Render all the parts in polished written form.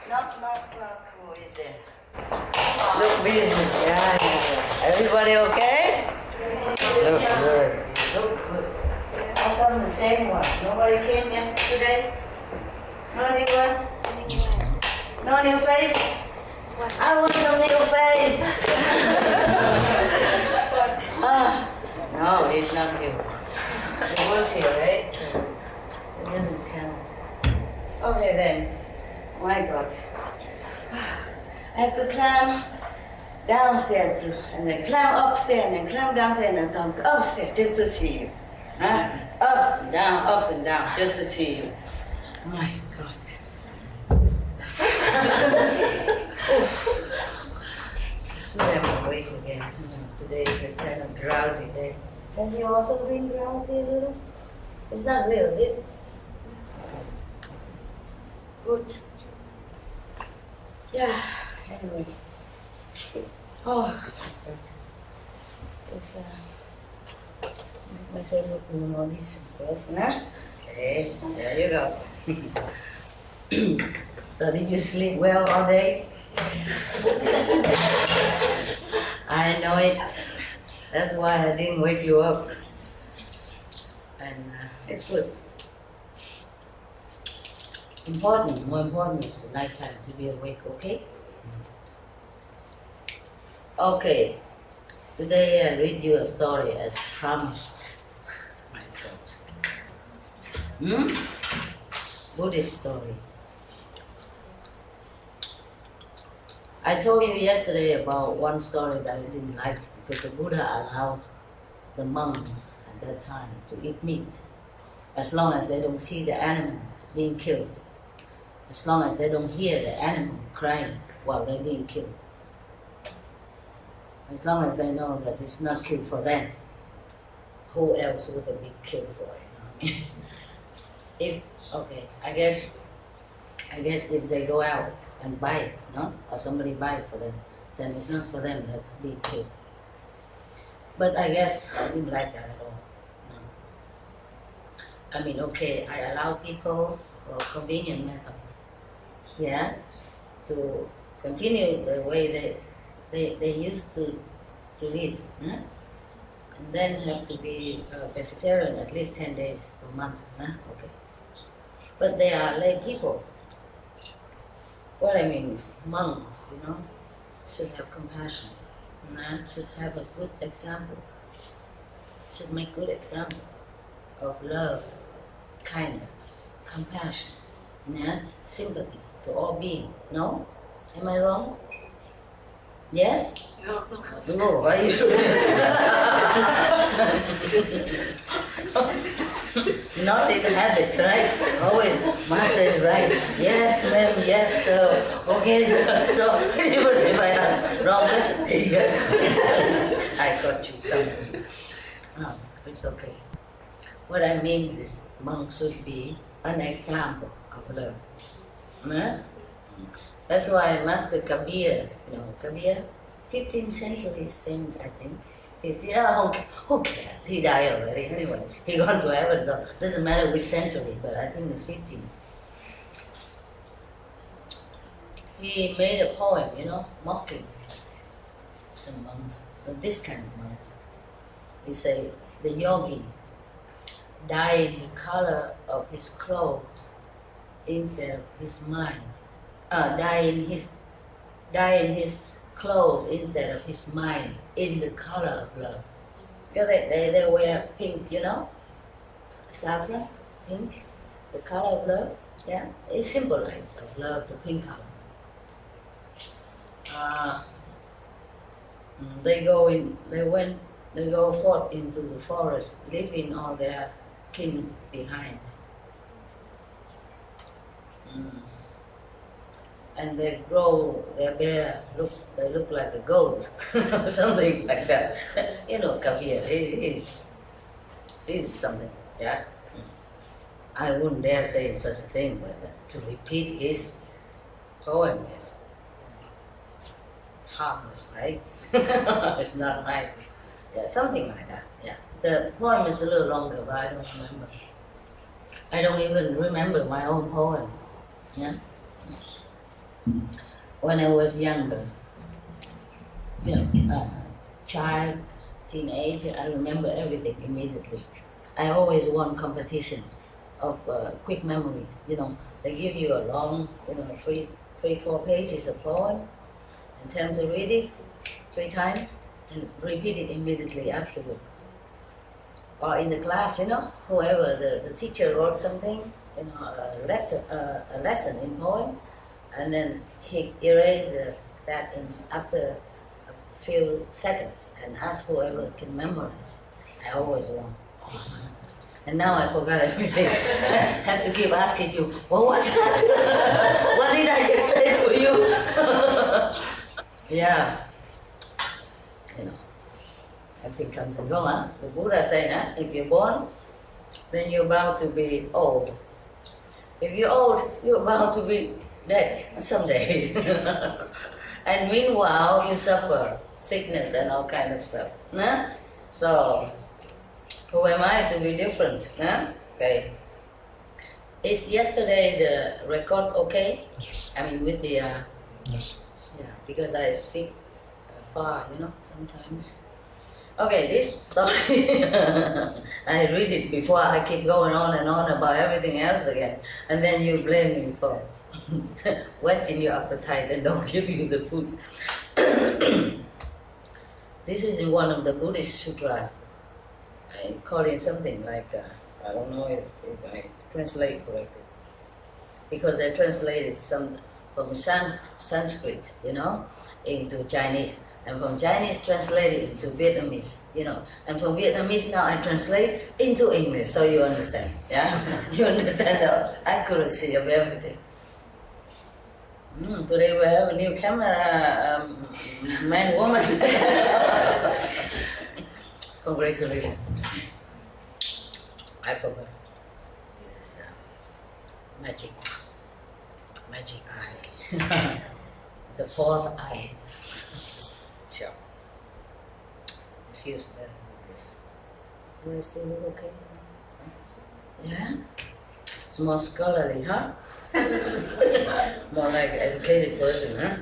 Knock. Who is there? Look busy. Yeah. Everybody okay? Look good. Look good. How come the same one? Nobody came yesterday? No new one? No new face? I want some new face. No, he's not new. He was here, right? It doesn't count. Okay then. My God. I have to climb downstairs too, and then climb upstairs, and then climb downstairs, and then come upstairs just to see you. Huh? Up and down, just to see you. My God. It's good I'm awake again. Today is a kind of drowsy day. Have you also been drowsy a little? It's not real, is it? Good. Yeah, anyway. Oh, just make myself look more decent first, huh? Okay, there you go. So did you sleep well all day? I know it. That's why I didn't wake you up. And it's good. More important is the nighttime to be awake, okay? Okay, today I read you a story as promised. My God. Buddhist story. I told you yesterday about one story that I didn't like because the Buddha allowed the monks at that time to eat meat as long as they don't see the animals being killed. As long as they don't hear the animal crying while they're being killed. As long as they know that it's not killed for them, who else would it be killed for? You know? I guess if they go out and buy it, no? Or somebody buy it for them, then it's not for them that's being killed. But I guess I didn't like that at all. No. I mean, okay, I allow people for convenient method. Yeah, to continue the way they used to live, huh? And then have to be vegetarian at least 10 days per month, huh? Okay. But they are lay people. What I mean is monks, you know, should have compassion, should have a good example, should make good example of love, kindness, compassion, yeah, sympathy to all beings. No? Am I wrong? Yes? No. No, why are you doing Not in habit, right? Always must say right. Yes, ma'am, yes, sir. Okay, so even if I have wrong question, yes. I got you something. No, it's okay. What I mean is monks should be an example of love. Huh? That's why Master Kabir, you know, Kabir, 15th century saint, I think. Who cares? He died already anyway. He gone to heaven, so doesn't matter which century, but I think it's 15. He made a poem, you know, mocking some monks, this kind of monks. He said, the yogi dyed the color of his clothes instead of his mind. Dyeing his clothes instead of his mind in the color of love. Because they wear pink, you know? Saffron, pink, the color of love, yeah? It symbolizes of love, the pink color. They go forth into the forest, leaving all their kins behind. And they grow their bear, they look like a goat, something like that. You know, Kabir, he's something, yeah. I wouldn't dare say such a thing, but to repeat his poem is harmless, right? It's not right. Yeah, something like that, yeah. The poem is a little longer, but I don't remember. I don't even remember my own poem. Yeah. When I was younger, child, teenager, I remember everything immediately. I always won competition of quick memories. They give you a long, 3-4 pages of poem, and tell them to read it 3 times and repeat it immediately afterward. Or in the class, whoever the teacher wrote something, a lesson in poem, and then he erased that after a few seconds and asked whoever can memorize. I always won. And now I forgot everything. I have to keep asking you, what was that? What did I just say to you? Yeah. Everything comes and goes, huh? The Buddha said, if you're born, then you're bound to be old. If you're old, you're bound to be dead someday. And meanwhile, you suffer sickness and all kind of stuff. Huh? So, who am I to be different? Huh? Okay. Is yesterday the record okay? Yes. I mean, with the... Yes. Yeah, because I speak far, sometimes. Okay, this story, I read it before I keep going on and on about everything else again. And then you blame me for whetting your appetite and don't give you the food. This is in one of the Buddhist sutra. I call it something like, I don't know if I translate correctly. Because I translated some from Sanskrit, into Chinese. And from Chinese translated into Vietnamese, And from Vietnamese now I translate into English, so you understand, yeah? You understand the accuracy of everything. Today we have a new camera, man, woman. Congratulations. I forgot. This is magic eye. The 4th eye. Sure. It's used better with this. Do I still look okay? Yeah? It's more scholarly, huh? More like an educated person, huh?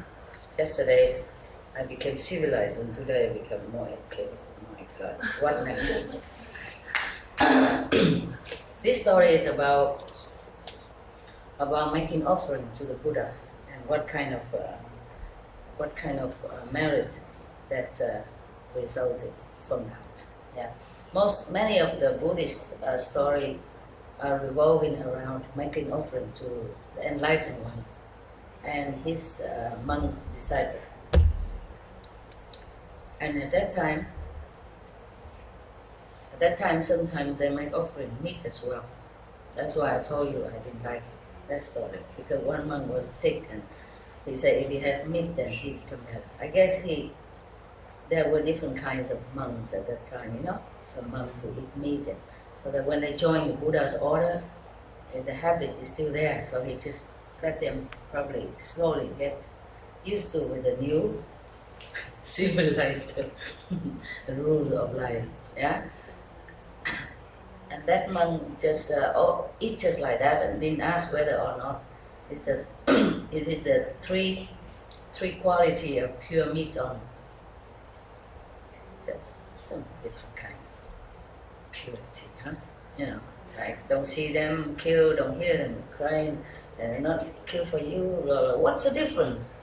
Yesterday I became civilized and today I become more educated. Oh my God, what next? This story is about making offering to the Buddha and what kind of merit that resulted from that. Yeah, many of the Buddhist story are revolving around making offering to the enlightened one and his monk disciple. And at that time, sometimes they make offering meat as well. That's why I told you I didn't like it, that story, because one monk was sick and he said if he has meat, then he become better. I guess there were different kinds of monks at that time, Some monks who eat meat, and so that when they join the Buddha's order, the habit is still there. So he just let them probably slowly get used to with the new civilized rule of life. Yeah. And that monk just eat just like that and didn't ask whether or not it is the three quality of pure meat on. Just some different kind of purity, huh? Like don't see them kill, don't hear them crying, they're not kill for you. What's the difference?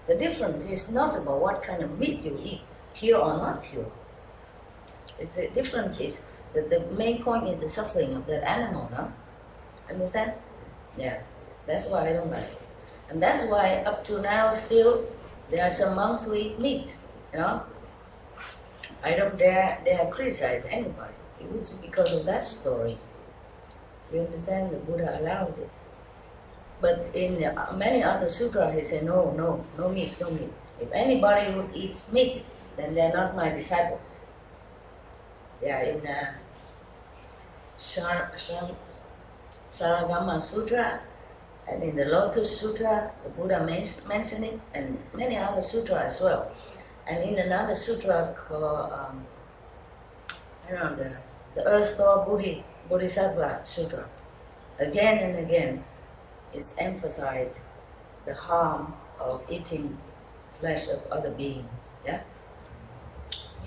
The difference is not about what kind of meat you eat, pure or not pure. The difference is that the main point is the suffering of that animal, no? Understand? Yeah. That's why I don't like it. And that's why up to now still there are some monks who eat meat, I don't dare criticize anybody. It was because of that story. You understand? The Buddha allows it. But in many other sutras he said, no meat, no meat. If anybody who eats meat, then they're not my disciple. They are in Saragama Sutra, and in the Lotus Sutra, the Buddha mentioned it, and many other sutras as well. And in another sutra called You know, the Earth Store Bodhisattva Sutra, again and again, it's emphasized the harm of eating flesh of other beings. Yeah.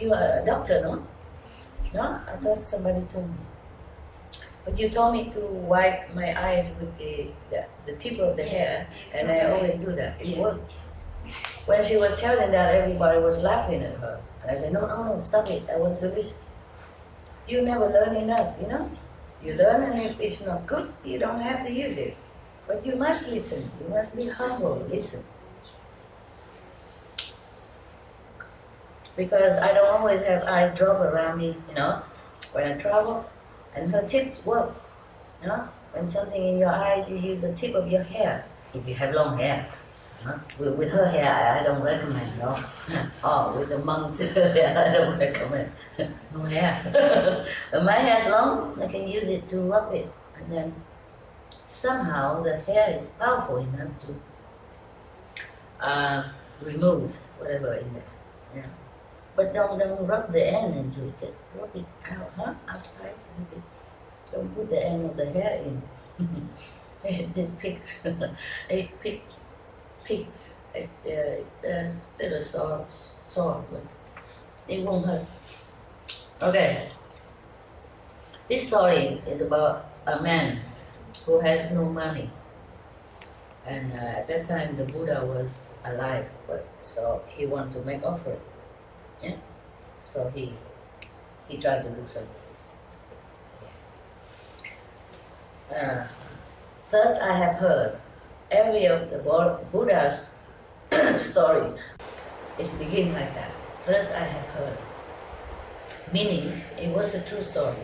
You are a doctor, no? No, I thought somebody told me. But you told me to wipe my eyes with the tip of the hair, and I always do that. It worked. When she was telling that, everybody was laughing at her. And I said, no, stop it. I want to listen. You never learn enough, you know? You learn, and if it's not good, you don't have to use it. But you must listen. You must be humble. Listen. Because I don't always have eyes drop around me, you know, when I travel. And her tip works, you know. When something in your eyes, you use the tip of your hair, if you have long hair. With her hair, I don't recommend, no. Oh, with the monks' hair, I don't recommend. No hair. But my hair is long, I can use it to rub it. And then somehow the hair is powerful enough to remove whatever in there. Yeah. But don't rub the end into it. Just rub it out, huh? Outside a little bit. Don't put the end of the hair in. It picks. It picks. It's a little sore, but it won't hurt. Okay. This story is about a man who has no money. And at that time the Buddha was alive, so he wanted to make offering. Yeah? So he tried to do something. Yeah. Thus I have heard every of the Buddha's story is begin like that. Thus I have heard. Meaning, it was a true story.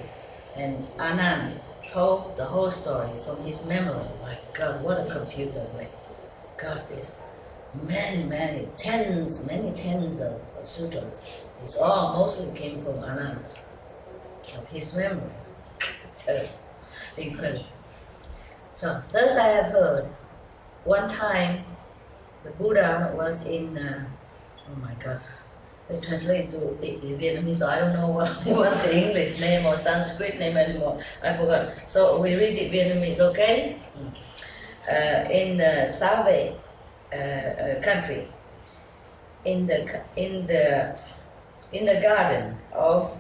And Anand told the whole story from his memory. My God, what a computer with God, this many tens of sutras. It's all mostly came from Anand, of his memory. Incredible. So, thus I have heard, one time the Buddha was in, oh my God, they translate to Vietnamese, so I don't know what's the English name or Sanskrit name anymore. I forgot. So we read it Vietnamese, okay? In the Save country, in the garden of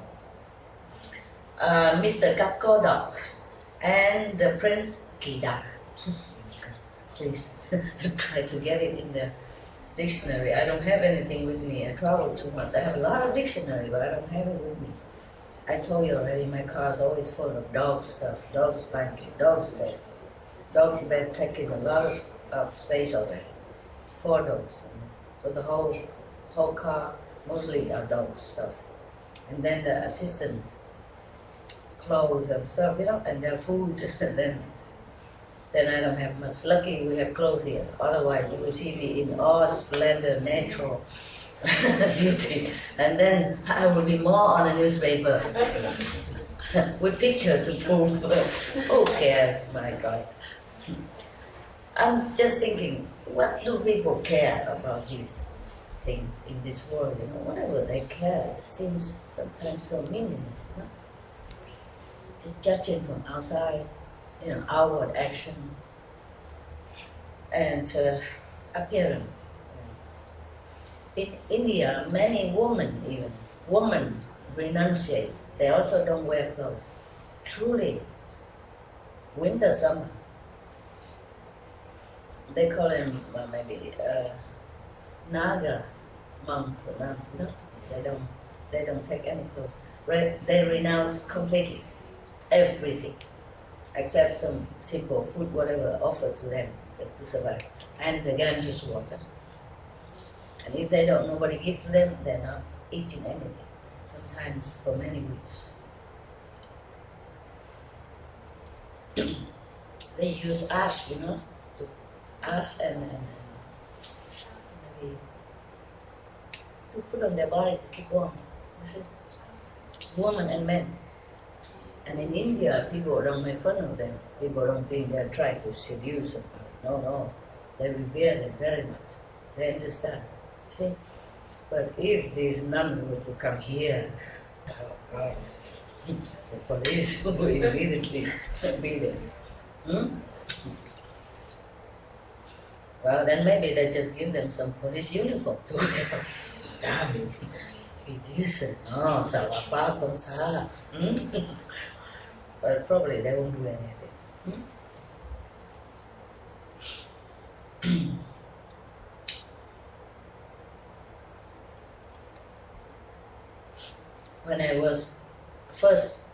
Mr. Kapkodok and the Prince Kida. Please try to get it in the dictionary. I don't have anything with me. I travel too much. I have a lot of dictionary, but I don't have it with me. I told you already, my car is always full of dog stuff, dog's blanket, dog's bed. Dogs bed taking a lot of space already. 4 dogs. So the whole car mostly are dog stuff. And then the assistant clothes and stuff, you know, and their food. Then I don't have much. Lucky we have clothes here. Otherwise you will see me in all splendor, natural beauty. And then I will be more on a newspaper with picture to prove. Who cares, my God? I'm just thinking, what do people care about these things in this world? You know, whatever they care seems sometimes so meaningless. You know? Just judging from outside, you know, outward action and appearance. In India, many women renunciate. They also don't wear clothes. Truly, winter, summer. They call them maybe Naga monks or nuns. You know? They don't take any clothes. They renounce completely everything, except some simple food, whatever offered to them, just to survive, and the Ganges water. And if they don't, nobody give to them, they're not eating anything. Sometimes for many weeks. They use ash, you know, ash and maybe to put on their body to keep warm. This is women and men. And in India, people don't make fun of them. People don't think they're trying to seduce somebody. No. They revere them very much. They understand. See? But if these nuns were to come here, oh God, The police will immediately be there. Well, then maybe they just give them some police uniform to wear. Damn, it is. No, salapa con sala. But probably they won't do anything. When I was first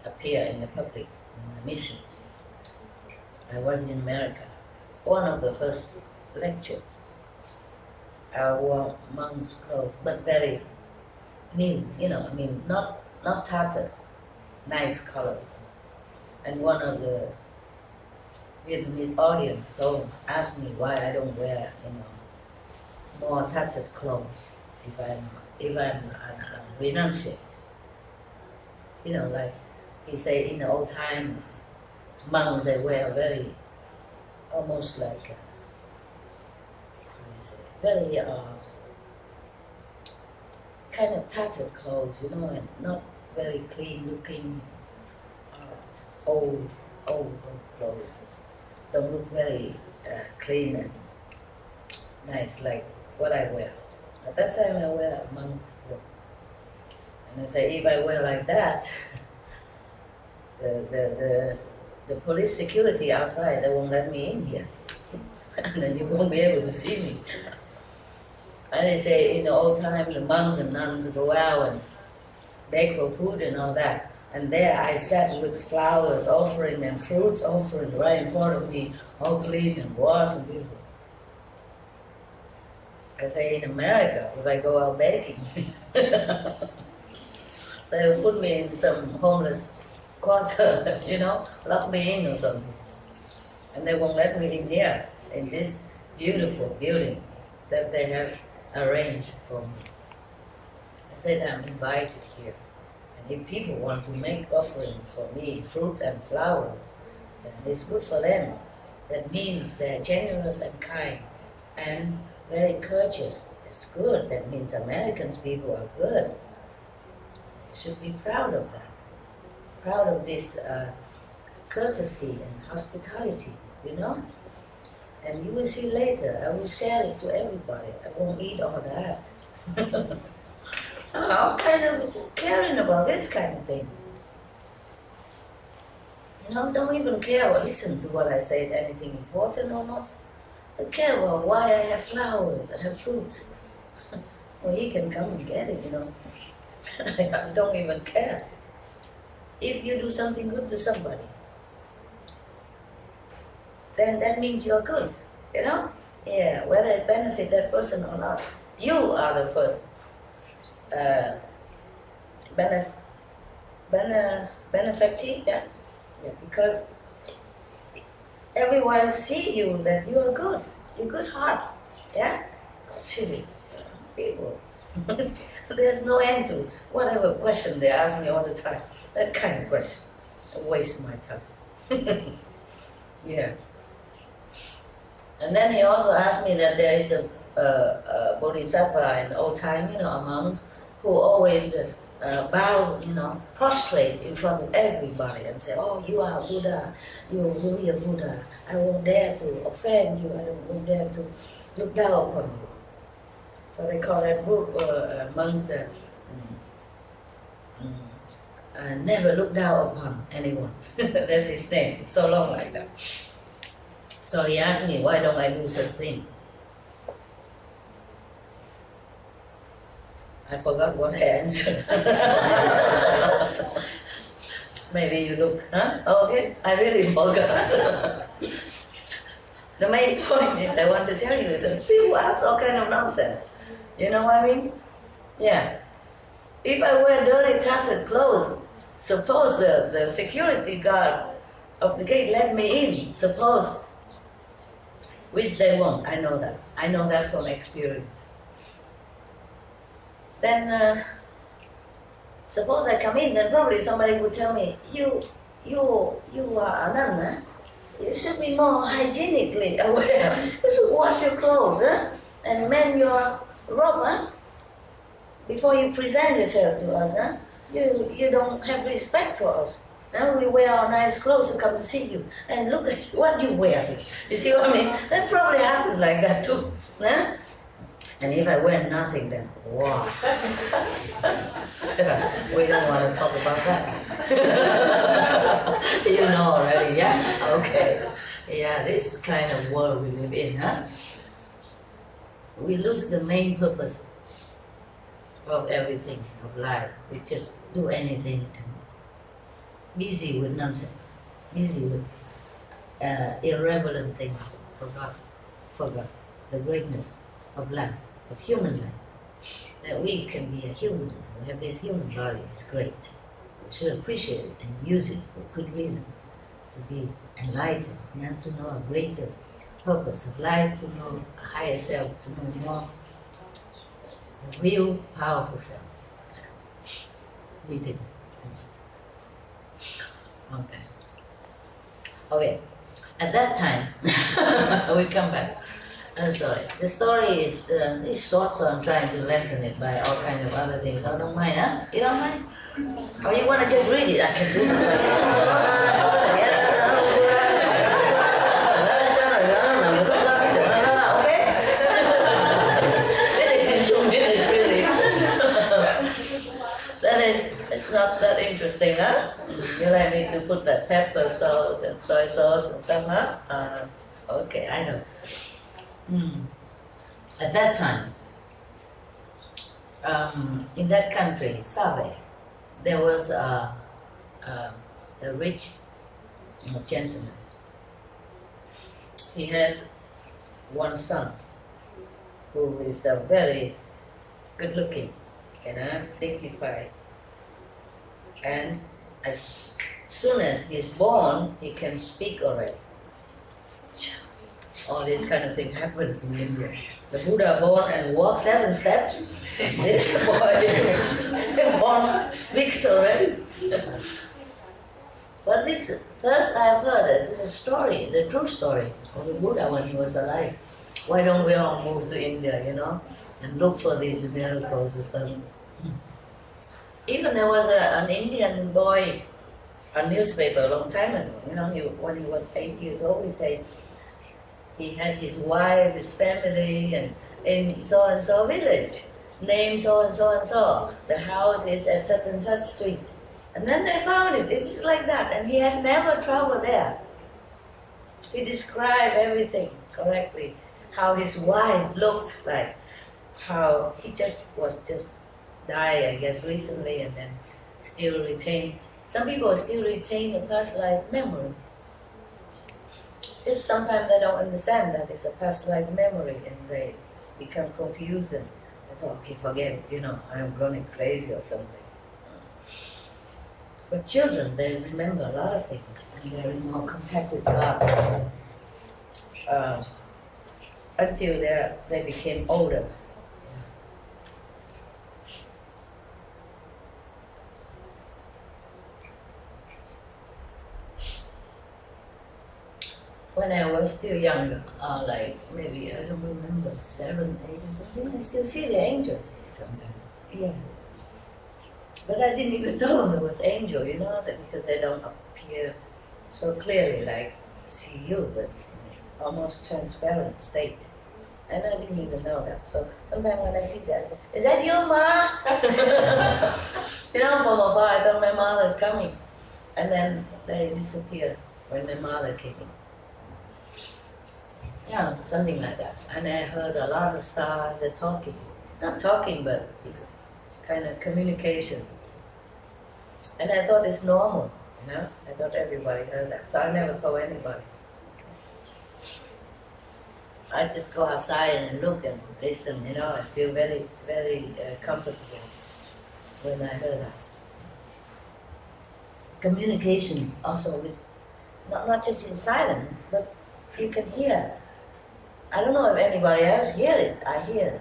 appear in the public in my mission, I was in America. One of the first lecture, I wore monk's clothes, but very new, I mean, not tattered, nice color. And one of the Vietnamese audience asked me why I don't wear, more tattered clothes if I'm renunciate. Like he say in the old time, monks they wear very, almost like, very kind of tattered clothes, and not very clean looking, old clothes. Don't look very clean and nice like what I wear. At that time I wear a monk robe. And I say, if I wear like that, the police security outside, they won't let me in here. And then you won't be able to see me. And they say, in the old times, the monks and nuns go out and beg for food and all that. And there I sat with flowers offering and fruits offering right in front of me, all clean and washed and beautiful. I say, in America, if I go out begging, they will put me in some homeless quarter, lock me in or something. And they won't let me in here, in this beautiful building that they have arranged for me. I said, I'm invited here. And if people want to make offerings for me, fruit and flowers, then it's good for them. That means they're generous and kind and very courteous. It's good. That means Americans people are good. Should be proud of that. Proud of this courtesy and hospitality, And you will see later, I will share it to everybody. I won't eat all that. I'm kind of caring about this kind of thing. Don't even care or listen to what I say, anything important or not. I care about why I have flowers, I have fruits. Well, he can come and get it, I don't even care. If you do something good to somebody, then that means you're good, Yeah, whether it benefits that person or not. You are the first benefactor, yeah, because everyone see you that you are good, you're good heart, yeah? Silly people. There's no end to whatever question they ask me all the time. That kind of question. I waste my time. Yeah. And then he also asked me that there is a bodhisattva in the old time, monks who always bow, prostrate in front of everybody and say, oh, you are Buddha, you are really a Buddha. I won't dare to offend you, I won't dare to look down upon you. So they call that book, monks, never look down upon anyone. That's his name, so long like that. So he asked me, why don't I do such thing? I forgot what I answered. Maybe you look, huh? Okay, I really forgot. The main point is I want to tell you that people ask all kind of nonsense. You know what I mean? Yeah. If I wear dirty, tattered clothes, suppose the security guard of the gate let me in, suppose, which they won't, I know that. I know that from experience. Then, suppose I come in, then probably somebody would tell me, you are a nun, huh? You should be more hygienically aware. You should wash your clothes, huh? And mend your robe, huh? Before you present yourself to us, huh? you don't have respect for us. Now we wear our nice clothes to come and see you, and look at what you wear. You see what I mean? That probably happens like that too. Huh? And if I wear nothing, then wow. We don't want to talk about that. You know already, yeah? Okay. Yeah, this kind of world we live in, huh? We lose the main purpose of everything, of life. We just do anything and busy with nonsense, busy with irrelevant things, forgot the greatness of life, of human life. That we can be a human, we have this human body, it's great. We should appreciate it and use it for good reason, to be enlightened, yeah? To know a greater purpose of life, to know a higher self, to know more the real powerful self. Greetings. Okay. Okay. At that time, we come back. I'm sorry. The story is short, so I'm trying to lengthen it by all kinds of other things. I don't mind, huh? You don't mind? Or you want to just read it? I can do it. It's not that interesting, huh? You like me to put that pepper, salt, and soy sauce and stuff, huh? Okay, I know. At that time, in that country, Save, there was a rich gentleman. He has one son who is very good-looking, dignified. And as soon as he's born, he can speak already. All this kind of thing happened in India. The Buddha born and walks 7 steps. This boy born speaks already. But this, first I have heard that this is a story, the true story of the Buddha when he was alive. Why don't we all move to India, and look for these miracles and stuff? Even there was an Indian boy, a newspaper a long time ago, when he was 8 years old, he said he has his wife, his family, and in so-and-so village, name so-and-so and so. The house is at such and such street. And then they found it, it's just like that, and he has never traveled there. He described everything correctly, how his wife looked like, how he was just died, I guess, recently, and then still retains. Some people still retain the past life memory. Just sometimes they don't understand that it's a past life memory, and they become confused and they thought, okay, forget it, I'm going crazy or something. But children, they remember a lot of things, and they're in more contact with God until they became older. When I was still younger, like maybe, I don't remember, 7, 8 or something, I still see the angel sometimes. Yeah. But I didn't even know there was angel, because they don't appear so clearly like see you, but almost transparent state. And I didn't even know that. So sometimes when I see that, I say, is that you, Ma? From afar, I thought my mother's coming. And then they disappear when my mother came in. Yeah, something like that. And I heard a lot of stars are talking. Not talking, but it's kind of communication. And I thought it's normal, I thought everybody heard that. So I never told anybody. I just go outside and look and listen, I feel very, very comfortable when I heard that. Communication also with, not just in silence, but you can hear. I don't know if anybody else hear it. I hear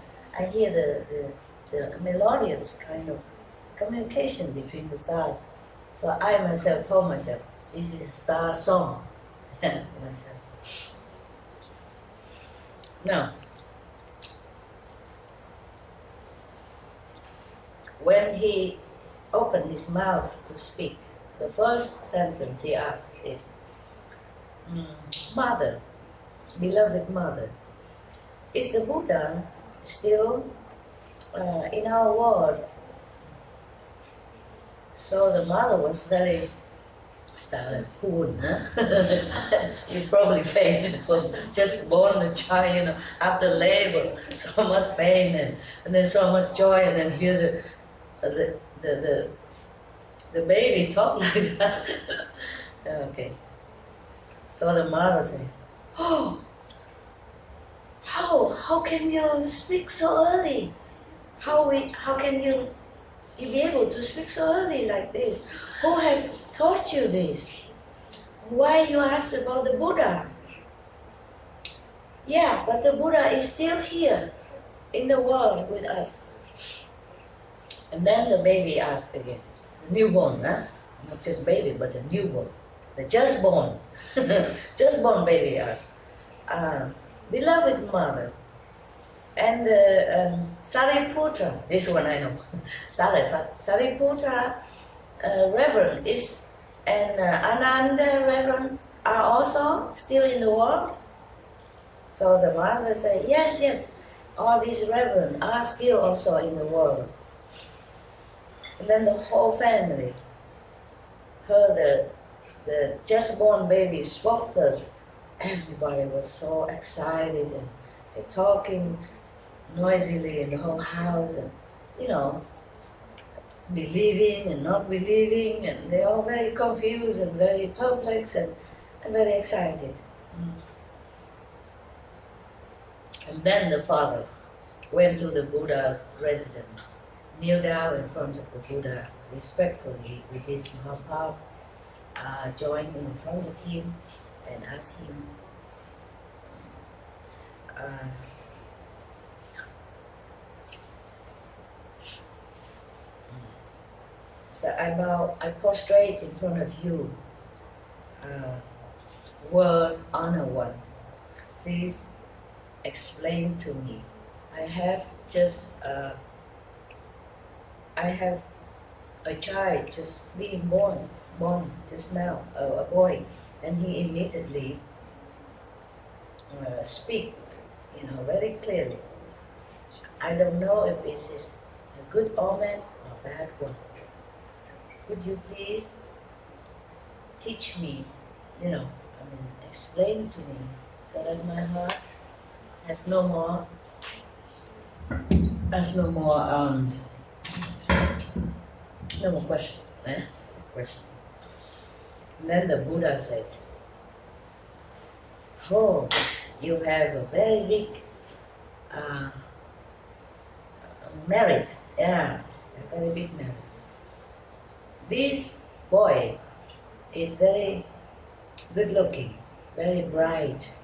the melodious kind of communication between the stars. So I myself told myself, this is a star song. Myself. Now, when he opened his mouth to speak, the first sentence he asked is, Mother, beloved mother, is the Buddha still in our world? So the mother was very startled. Who wouldn't, huh? You probably fainted from just born a child, you know, after labor, so much pain and then so much joy, and then hear the baby talk like that. Okay. So the mother said, "Oh, how can you speak so early? How can you be able to speak so early like this? Who has taught you this? Why you ask about the Buddha?" Yeah, but the Buddha is still here in the world with us. And then the baby asked again, the newborn, huh? Not just baby, but the newborn, the just born, just born baby asked, beloved mother, and Sariputra, this one I know, Sariputra Reverend is, and Ananda Reverend are also still in the world? So the mother said, yes, all these reverend are still also in the world. And then the whole family heard the just born baby spoke thus. Everybody was so excited and they're talking noisily in the whole house, and you know, believing and not believing, and they're all very confused and very perplexed and very excited. And then the father went to the Buddha's residence, kneeled down in front of the Buddha respectfully with his Mahaprabhu, joined in front of him and asked him, so I prostrate in front of you, world honor one. Please explain to me. I have a child just being born just now, a boy, and he immediately speak, you know, very clearly. I don't know if this is a good omen or a bad one. Could you please teach me, you know, explain to me, so that my heart has no more question. Question. And then the Buddha said, oh, you have a very big merit. Yeah, a very big merit. This boy is very good looking, very bright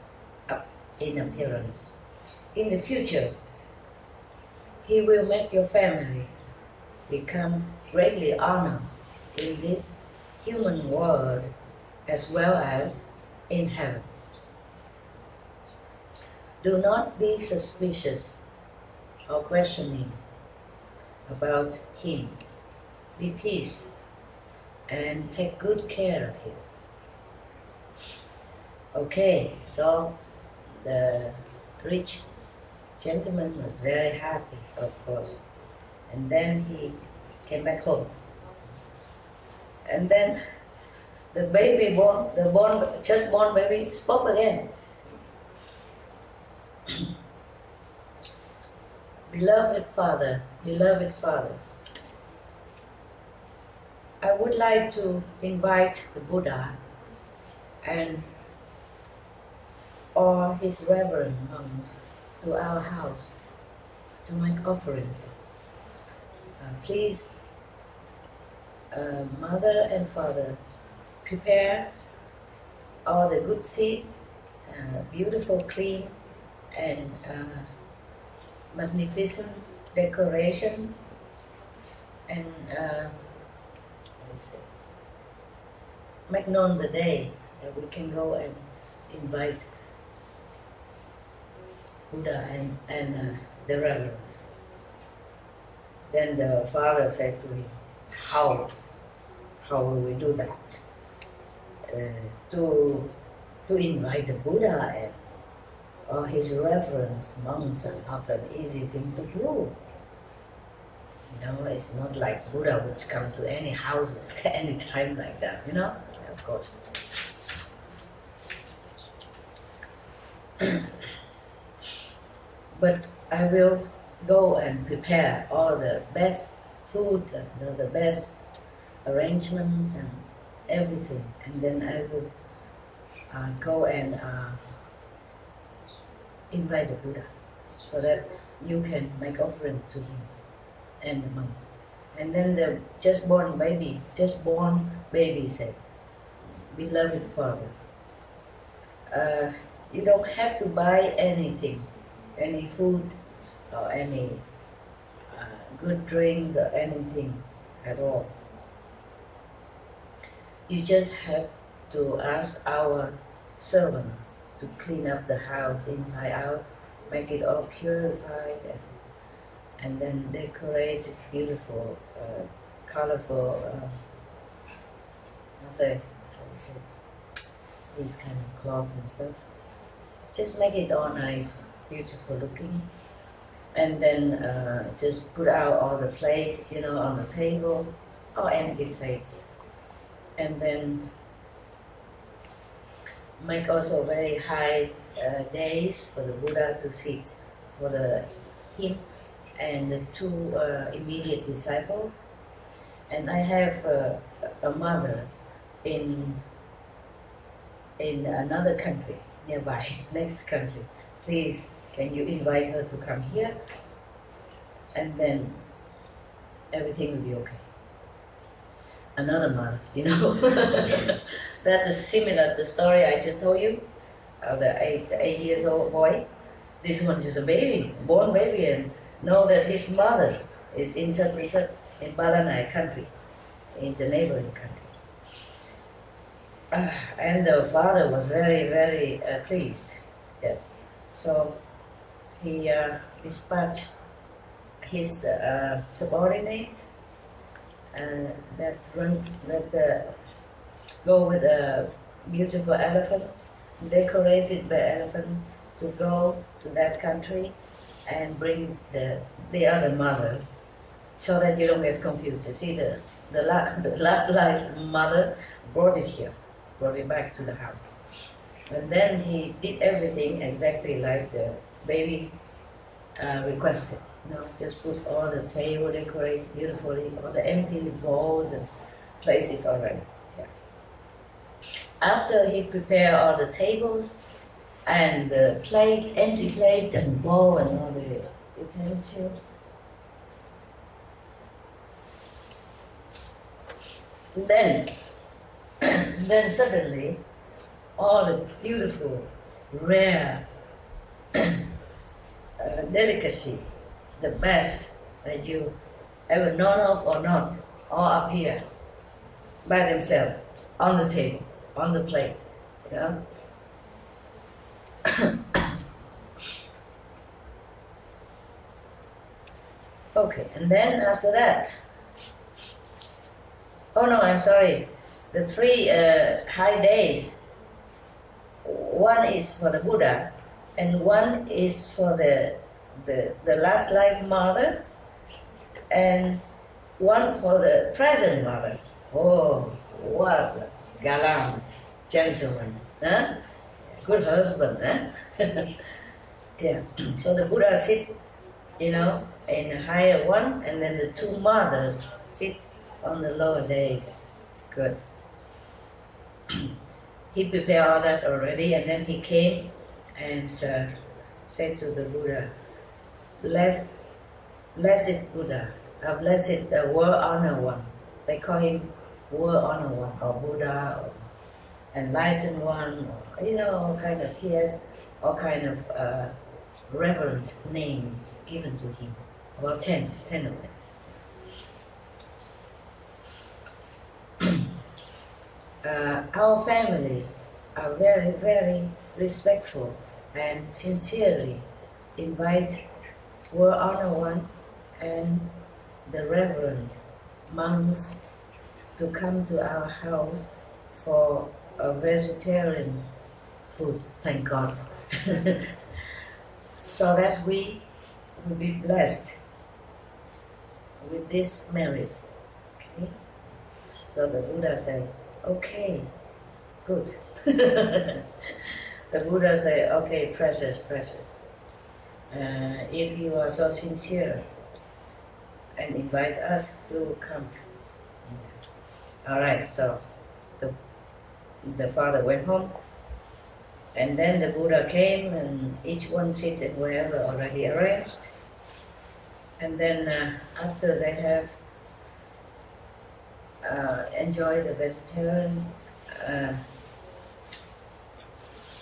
in appearance. In the future, he will make your family become greatly honored in this human world as well as in heaven. Do not be suspicious or questioning about him. Be peace and take good care of him. Okay, so the rich gentleman was very happy, of course, and then he came back home. And then the baby just born baby spoke again. Beloved father, I would like to invite the Buddha and all his reverend monks to our house to make offering. Please, mother and father, prepare all the good seeds, beautiful, clean, and magnificent decoration, and make known the day that we can go and invite Buddha and the reverends. Then the father said to him, how will we do that? To invite the Buddha and or his reverence monks are not an easy thing to do. You know, it's not like Buddha would come to any houses any time like that, you know, of course. But I will go and prepare all the best food and the best arrangements and everything, and then I will go and invite the Buddha, so that you can make offering to him and the monks. And then the just born baby said, "Beloved Father, you don't have to buy anything, any food or any good drinks or anything at all. You just have to ask our servants to clean up the house inside out, make it all purified, and then decorate it beautiful, colorful, these kind of cloth and stuff. Just make it all nice, beautiful looking. And then just put out all the plates, you know, on the table, or empty plates. And then make also very high days for the Buddha to sit, for him and the two immediate disciples. And I have a mother in another country, nearby, next country. Please, can you invite her to come here? And then everything will be okay. Another mother, you know. That is similar to the story I just told you of the 8 years old boy. This one is a baby, born baby, and know that his mother is in such and such, in Balanai country, in the neighboring country. And the father was very, very pleased. Yes. So he dispatched his subordinates that go with a beautiful elephant, decorated the elephant, to go to that country and bring the other mother, so that you don't get confused. You see, the last life mother brought it here, brought it back to the house. And then he did everything exactly like the baby requested. You know, just put all the table decorated beautifully, all the empty bowls and places already. Yeah. After he prepared all the tables and the plates, empty plates and bowl and all the utensils, then suddenly all the beautiful, rare delicacy, the best that you ever known of or not, all appear by themselves on the table, on the plate, you know. Okay, and then after that, oh no, I'm sorry, the 3 high days, one is for the Buddha, and one is for the last life mother, and one for the present mother. Oh, what a gallant gentleman, huh? Good husband, huh? Yeah. So the Buddha sit, you know, in a higher one, and then the 2 mothers sit on the lower days. Good. He prepared all that already, and then he came and said to the Buddha, blessed Buddha, blessed world honor one. They call him world honor one, or Buddha, or enlightened one, or, you know, all kind of, he has all kind of reverent names given to him, about 10 of them. Our family are very, very respectful and sincerely invite World Honor One and the Reverend monks to come to our house for a vegetarian food, thank God, so that we will be blessed with this merit. Okay? So the Buddha said, okay, good. The Buddha said, okay, precious, precious. If you are so sincere and invite us, we will come. All right, so the father went home, and then the Buddha came, and each one seated wherever already arranged. And then after they have enjoyed the vegetarian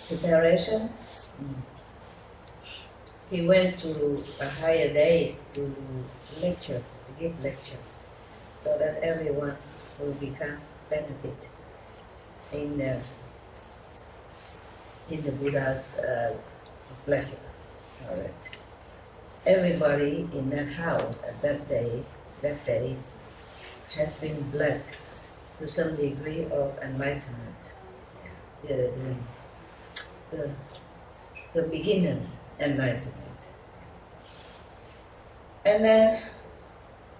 preparation, he went to a higher days to lecture, to give lecture, so that everyone will become benefit in the Buddha's blessing. All right. Everybody in that house at that day has been blessed to some degree of enlightenment. The beginner's enlightenment. And then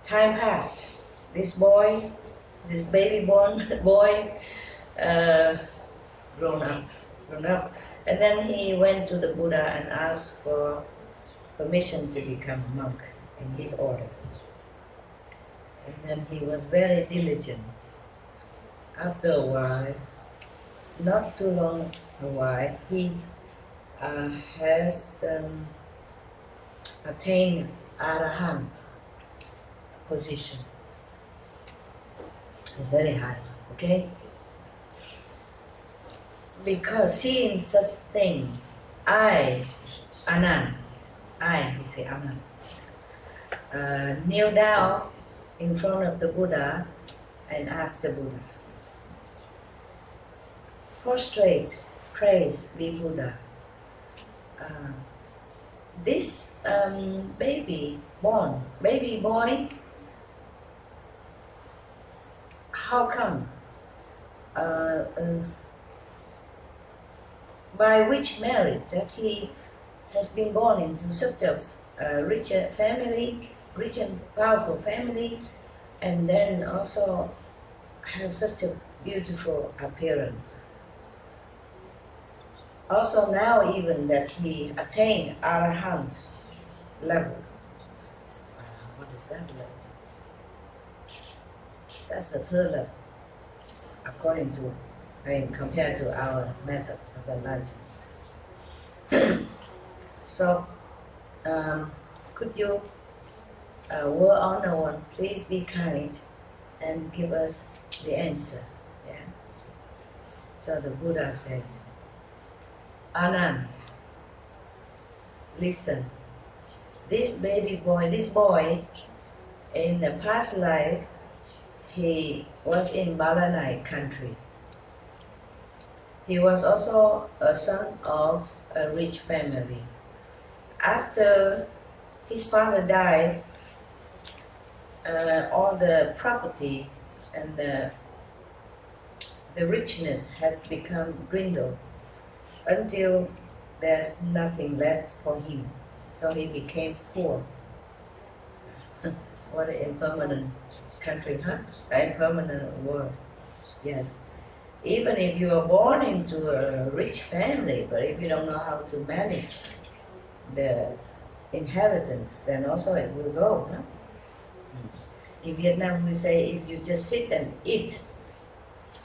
time passed. This boy, this baby born boy, grown up. And then he went to the Buddha and asked for permission to become a monk in his order. And then he was very diligent. After a while, not too long a while, he has attained Arahant position. It's very high, okay? Because seeing such things, he say Anand, kneel down in front of the Buddha and ask the Buddha, prostrate, praise the Buddha. This baby boy, how come? By which merit that he has been born into such a rich family, rich and powerful family, and then also have such a beautiful appearance. Also now even that he attained Arahant level. What is that level? That's the third level, according to, compared to our method of enlightenment. So, could you, World Honor One, please be kind and give us the answer? Yeah. So the Buddha said, Anand, listen, this boy, in the past life, he was in Balanai country. He was also a son of a rich family. After his father died, all the property and the richness has become dwindled until there's nothing left for him. So he became poor. What an impermanent country, huh? An impermanent world. Yes. Even if you are born into a rich family, but if you don't know how to manage the inheritance, then also it will go. Huh? In Vietnam, we say if you just sit and eat,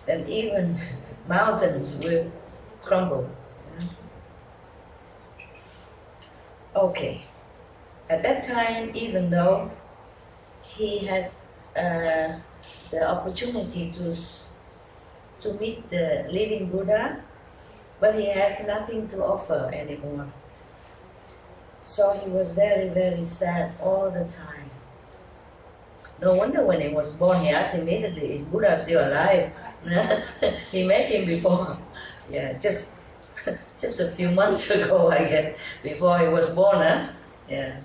then even mountains will crumble. Okay. At that time, even though he has the opportunity to meet the living Buddha, but he has nothing to offer anymore. So he was very, very sad all the time. No wonder when he was born, he asked immediately, is Buddha still alive? He met him before. Yeah, just a few months ago, I guess, before he was born, huh? Yeah.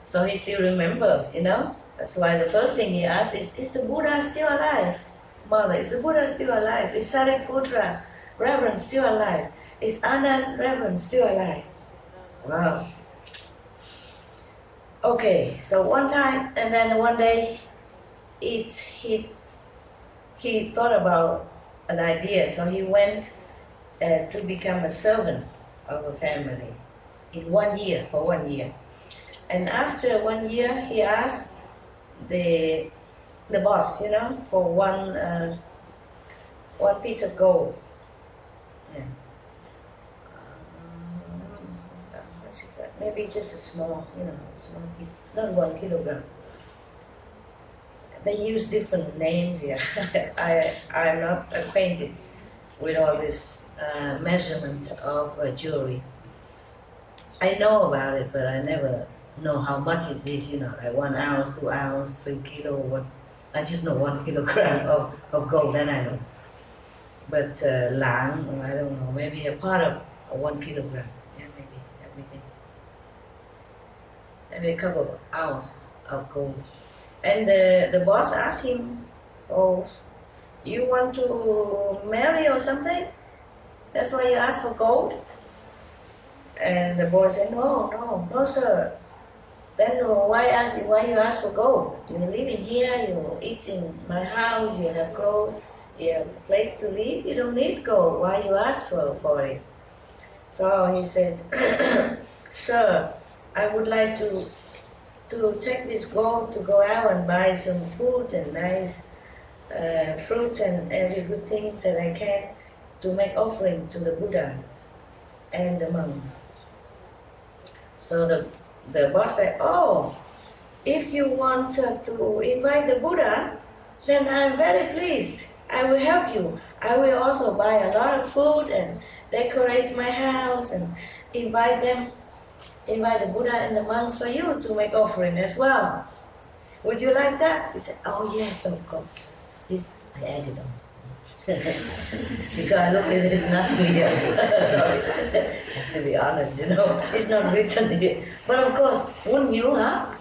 So he still remember, you know, That's why the first thing he asked is the Buddha still alive? Mother, is the Buddha still alive? Is Sariputra, Reverend, still alive? Is Anand, Reverend, still alive? Wow. Okay, so one time, and then one day, he thought about an idea, so he went to become a servant of a family in 1 year, for 1 year. And after 1 year, he asked the boss, you know, for one piece of gold. Yeah. What is that? Maybe just a small, you know, small piece. It's not 1 kilogram. They use different names here. I'm not acquainted with all this measurement of jewelry. I know about it, but I never know how much is this, you know, like 1 ounce, 2 ounce, 3 kilo, what. I just know 1 kilogram of gold, then I know. But lang, I don't know, maybe a part of 1 kilogram. Yeah, maybe everything. Maybe a couple of ounces of gold. And the boss asked him, oh, you want to marry or something? That's why you asked for gold? And the boy said, no, sir. Then why you ask for gold? You live in here, you eat in my house, you have clothes, you have a place to live, you don't need gold. Why you ask for it? So he said, sir, I would like to take this gold to go out and buy some food and nice fruits and every good thing that I can to make offering to the Buddha and the monks. So the boss said, oh, if you want to invite the Buddha, then I'm very pleased. I will help you. I will also buy a lot of food and decorate my house and invite the Buddha and the monks for you to make offering as well. Would you like that? He said, oh yes, of course. This I added on. Because look, it is not here. Sorry, to be honest, you know, it's not written here. But of course, wouldn't you, huh?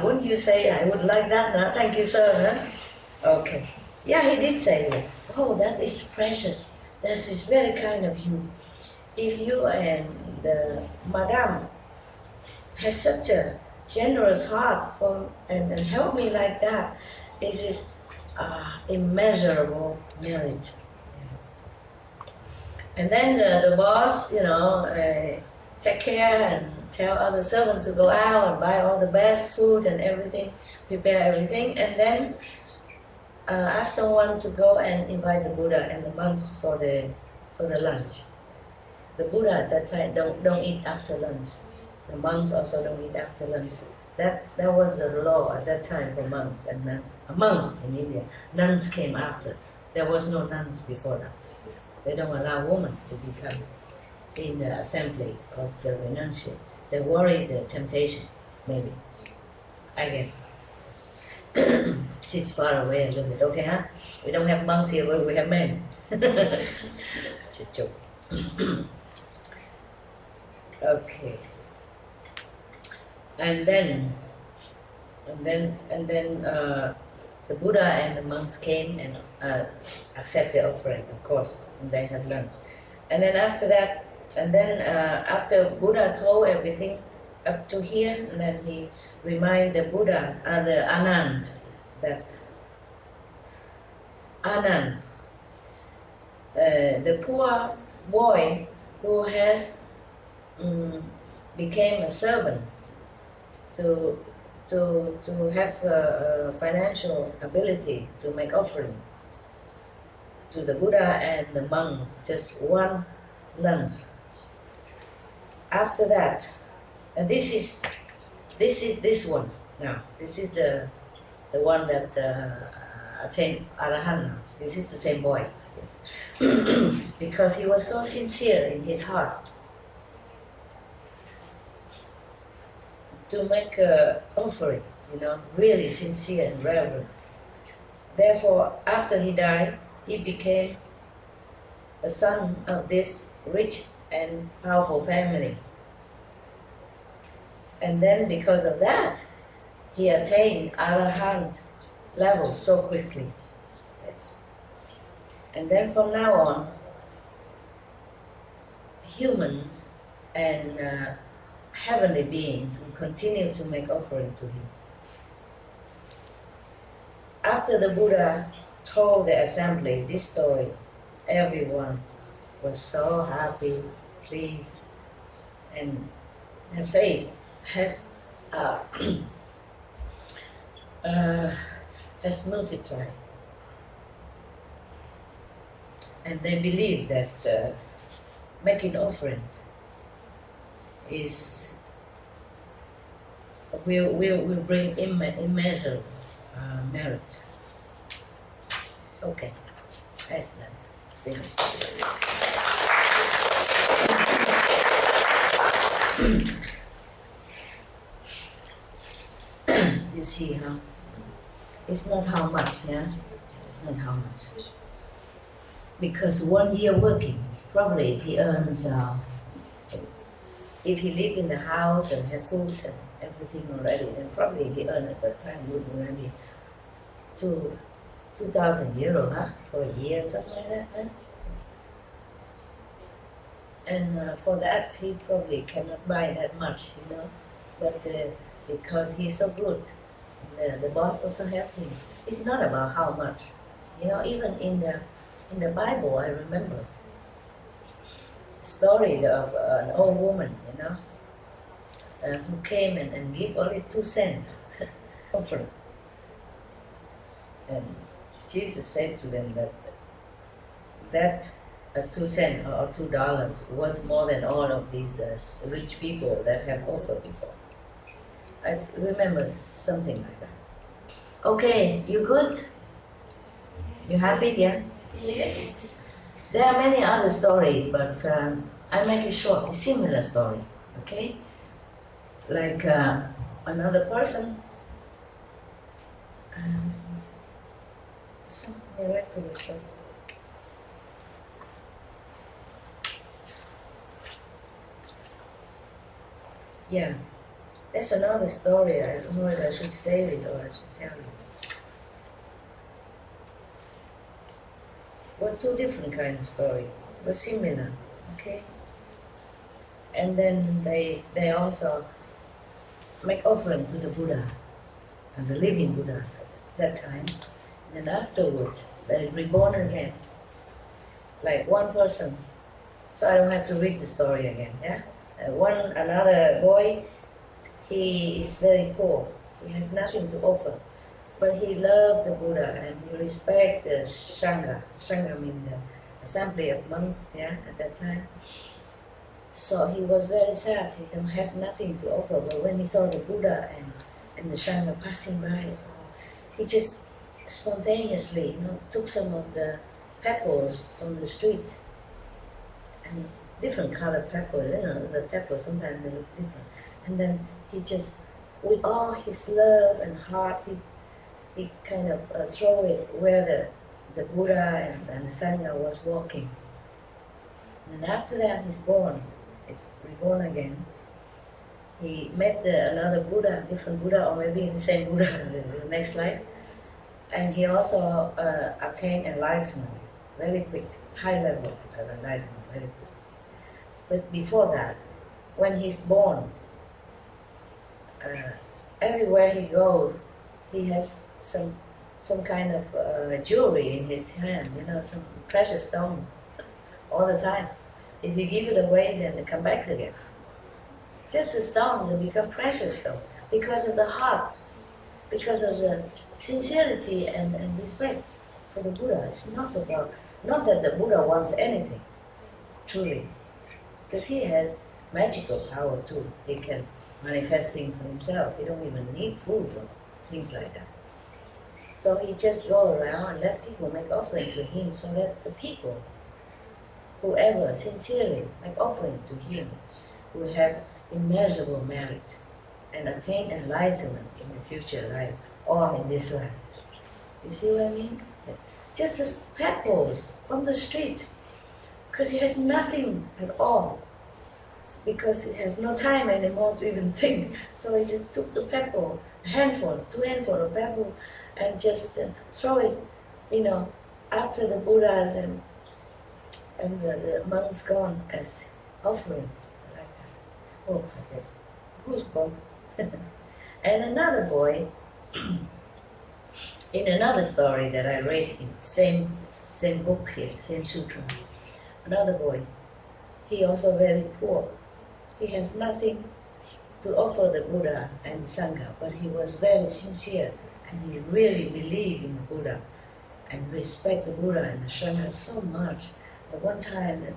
Wouldn't you say, I would like that, huh? Thank you, sir, huh? Okay. Yeah, he did say it. Oh, that is precious. That is very kind of you. If you and Madame has such a generous heart and help me like that, it is immeasurable merit. And then the boss, you know, take care and tell other servants to go out and buy all the best food and everything, prepare everything, and then ask someone to go and invite the Buddha and the monks for the lunch. The Buddha at that time don't eat after lunch. The monks also don't eat after lunch. That was the law at that time for monks and nuns. Monks in India. Nuns came after. There was no nuns before that. They don't allow women to become in the assembly of the renunciate. They worry the temptation, maybe. I guess. It's far away a little bit. Okay, huh? We don't have monks here, but we have men. Just joke. Okay. And then the Buddha and the monks came and accept the offering, of course, and they had lunch. And then after that, after Buddha told everything up to here, and then he reminded the Buddha, the Anand, that Anand, the poor boy who has became a servant to have financial ability to make offering to the Buddha and the monks, just one lunch. After that, and this is this one now. This is the one that attained Arahant. This is the same boy, yes. Because he was so sincere in his heart to make an offering, you know, really sincere and reverent. Therefore, after he died, he became the son of this rich and powerful family. And then because of that, he attained Arahant level so quickly. Yes. And then from now on, humans and heavenly beings will continue to make offering to him. After the Buddha told the assembly this story, everyone was so happy, pleased, and their faith has has multiplied. And they believe that making offering will bring immeasurable merit. Okay, that's done. Finished. You see how it's not how much, yeah? It's not how much. Because 1 year working, probably he earns, if he lived in the house and had food and everything already, then probably he earned at that time would maybe 2,000 euro, huh? For a year, something like that, huh? And for that, he probably cannot buy that much, you know. But because he's so good, the boss also helped him. It's not about how much, you know. Even in the Bible, I remember the story of an old woman, you know, who came and gave only 2 cents offering. And Jesus said to them that 2 cents or $2 was more than all of these rich people that have offered before. I remember something like that. Okay, you good? You happy, yeah? Yes. There are many other stories, but I make it short, a similar story, okay? Like another person, some miraculous stuff. Yeah, that's another story. I don't know if I should say it or I should tell you. Well, 2 different kinds of stories, but similar, okay? And then they also make offering to the Buddha, and the living Buddha at that time. And then afterward, they reborn again. Like one person, so I don't have to read the story again, yeah? Another boy, he is very poor. He has nothing to offer. But he loved the Buddha and he respected the Sangha. Sangha means the assembly of monks, yeah, at that time. So he was very sad. He don't have nothing to offer. But when he saw the Buddha and the Sangha passing by, he just spontaneously, you know, took some of the pebbles from the street, and different colored pebbles. You know, the pebbles sometimes they look different. And then he just, with all his love and heart, he kind of throw it where the Buddha and the Sangha was walking. And after that, he's reborn again. He met another Buddha, different Buddha, or maybe the same Buddha in the next life. And he also attained enlightenment very quick, high level of enlightenment very quick. But before that, when he's born, everywhere he goes, he has some kind of jewelry in his hand, you know, some precious stones all the time. If you give it away, then it comes back again. Just the stones will become precious stones because of the heart, because of the sincerity and respect for the Buddha. It's not that the Buddha wants anything, truly, because he has magical power too. He can manifest things for himself. He don't even need food or things like that. So he just go around and let people make offering to him, so that the people, whoever sincerely make offering to him, will have immeasurable merit and attain enlightenment in the future life or in this life. You see what I mean? Yes. Just as pebbles from the street, because he has nothing at all. It's because he has no time anymore to even think. So he just took the pebble handful, 2 handful of bamboo, and just throw it, after the Buddhas and the monks gone as offering, like that. Oh, I get goosebumps. And another boy, in another story that I read in same book here, same sutra, another boy, he also very poor. He has nothing to offer the Buddha and Sangha, but he was very sincere and he really believed in the Buddha and respect the Buddha and the Sangha so much. But one time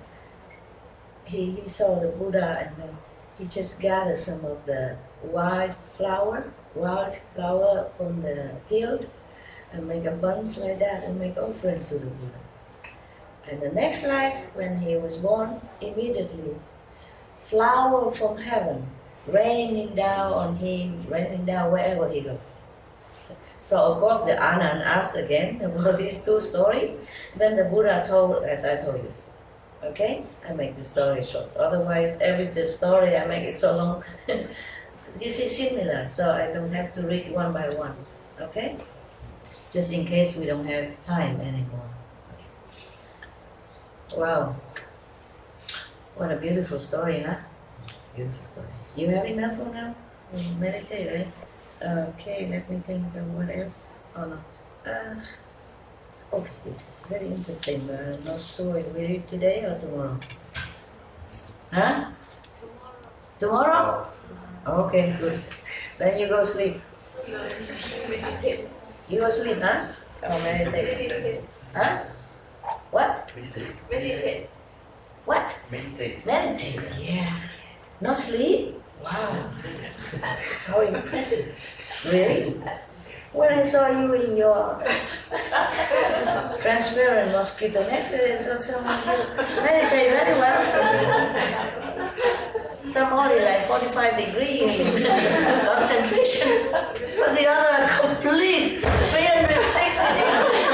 he saw the Buddha and then he just gathered some of the wild flower from the field and make a bunch like that and make offering to the Buddha. And the next life, when he was born, immediately flower from heaven raining down on him, raining down wherever he goes. So of course the Anand asked again about these 2 stories. Then the Buddha told, as I told you. Okay? I make the story short. Otherwise, every story I make it so long. This is similar, so I don't have to read one by one. Okay? Just in case we don't have time anymore. Wow. What a beautiful story, huh? Beautiful story. You have enough for now? Meditate, right? Okay, let me think of what else. Oh no. Okay, this is very interesting, but I'm not sure if we read today or tomorrow. Huh? Tomorrow? Okay, good. Then you go sleep. Meditate. You go sleep, huh? Or meditate? Meditate. Huh? What? Meditate. What? Meditate. Meditate, yeah. Not sleep? Wow. How impressive. Really? When I saw you in your transparent mosquito net, I saw someone who meditate very well. Some only like 45 degree concentration, but the other complete 360 degrees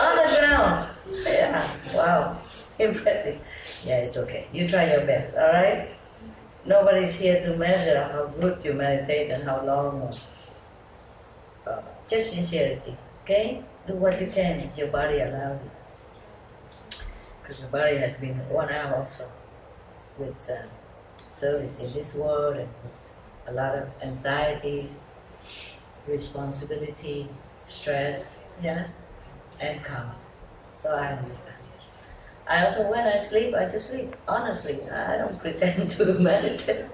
on the ground. Yeah, wow, impressive. Yeah, it's okay. You try your best, all right? Nobody's here to measure how good you meditate and how long. Just sincerity, okay? Do what you can as your body allows you. Because the body has been worn out also with service in this world and with a lot of anxieties, responsibility, stress, yeah, and karma. So I understand. I also, when I sleep, I just sleep. Honestly, I don't pretend to meditate.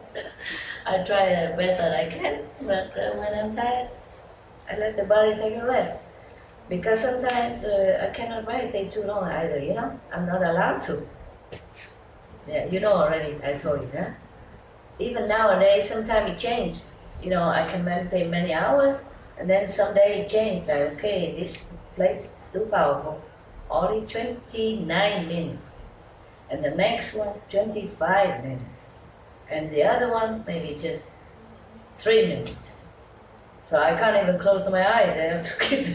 I try the best that I can, but when I'm tired, I let the body take a rest. Because sometimes I cannot meditate too long either, you know? I'm not allowed to. Yeah, you know already, I told you, yeah? Even nowadays, sometimes it changes. You know, I can meditate many hours, and then someday it changes, like, okay, this place too powerful. Only 29 minutes. And the next one, 25 minutes. And the other one, maybe just 3 minutes. So I can't even close my eyes. I have to keep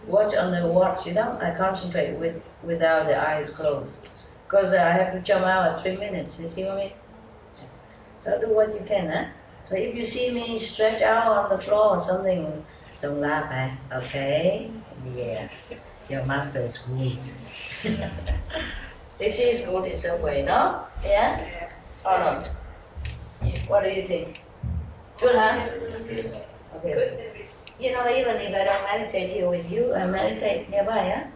watch on the watch, you know? I concentrate without the eyes closed. Because I have to jump out at 3 minutes, you see what I mean? So do what you can, huh? So if you see me stretch out on the floor or something, don't laugh, eh? Okay? Yeah. Your master is good. This is good in some way, no? Yeah? Or not? Yeah. What do you think? Good, huh? Okay. Good. You know, even if I don't meditate here with you, I meditate nearby, yeah?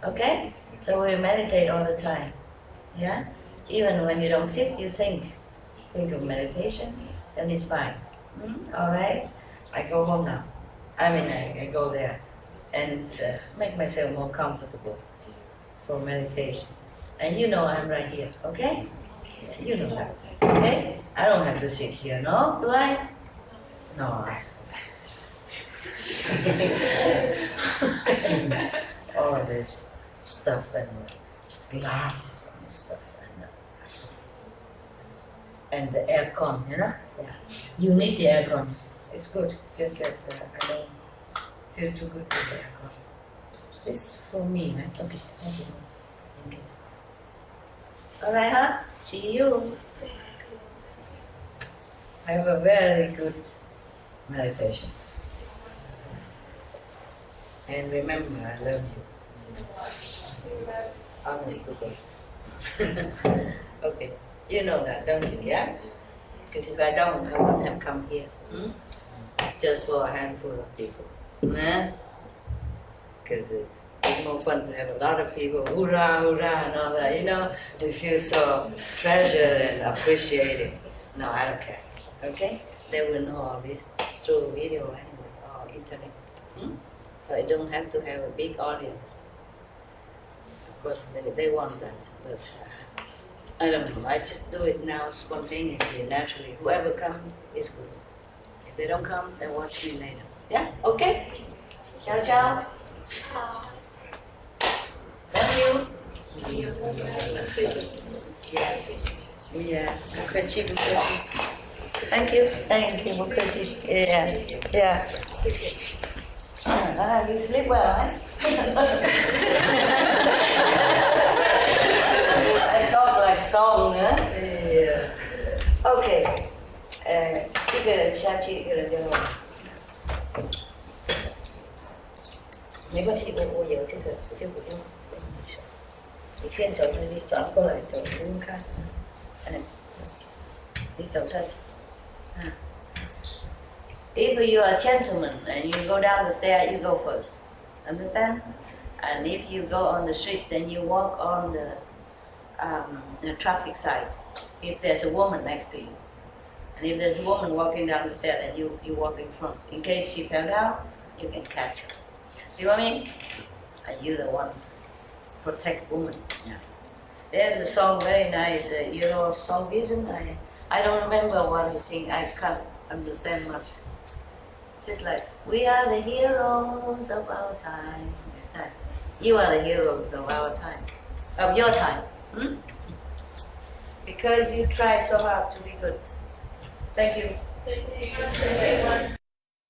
Okay? So we meditate all the time, yeah? Even when you don't sit, you think of meditation, then it's fine. All right? I go home now. I go there and make myself more comfortable for meditation. And you know I'm right here, okay? You know that, okay? I don't have to sit here, no? Do I? No. All of this stuff and glasses and stuff and the aircon, you know? Yeah. You need the aircon. It's good. Just that I don't feel too good with the aircon. This for me, right? Okay. Thank you. Thank you. All right, huh? See you. Have a very good meditation. And remember, I love you. Honest to God. Okay, you know that, don't you? Yeah? Because if I don't, I wouldn't have come here. Just for a handful of people. Because it's more fun to have a lot of people, hoorah, hoorah, and all that, you know? You feel so treasured and appreciated. No, I don't care. Okay? They will know all this through video anyway, or internet. So I don't have to have a big audience. Of course, they want that, but I don't know. I just do it now spontaneously, naturally. Whoever comes is good. If they don't come, then watch me later. Yeah? Okay? Ciao, ciao. Love you. Yeah. Bukachi. Thank you. Bukachi. Yeah. You sleep well, huh? I talk like song, huh? Yeah. Okay. 一个人下去，一个人就落。没关系，我有这个，我就你先走出去，转过来走，不用看。你走下去。If you are a gentleman and you go down the stair, you go first. Understand? And if you go on the street, then you walk on the traffic side. If there's a woman next to you. And if there's a woman walking down the stair, then you walk in front. In case she fell down, you can catch her. See what I mean? And you're the one to protect women. Yeah. There's a song very nice, you know, song isn't I don't remember what he sing. I can't understand much. Just like, we are the heroes of our time. Yes. You are the heroes of our time. Of your time. Because you try so hard to be good. Thank you. Thank you.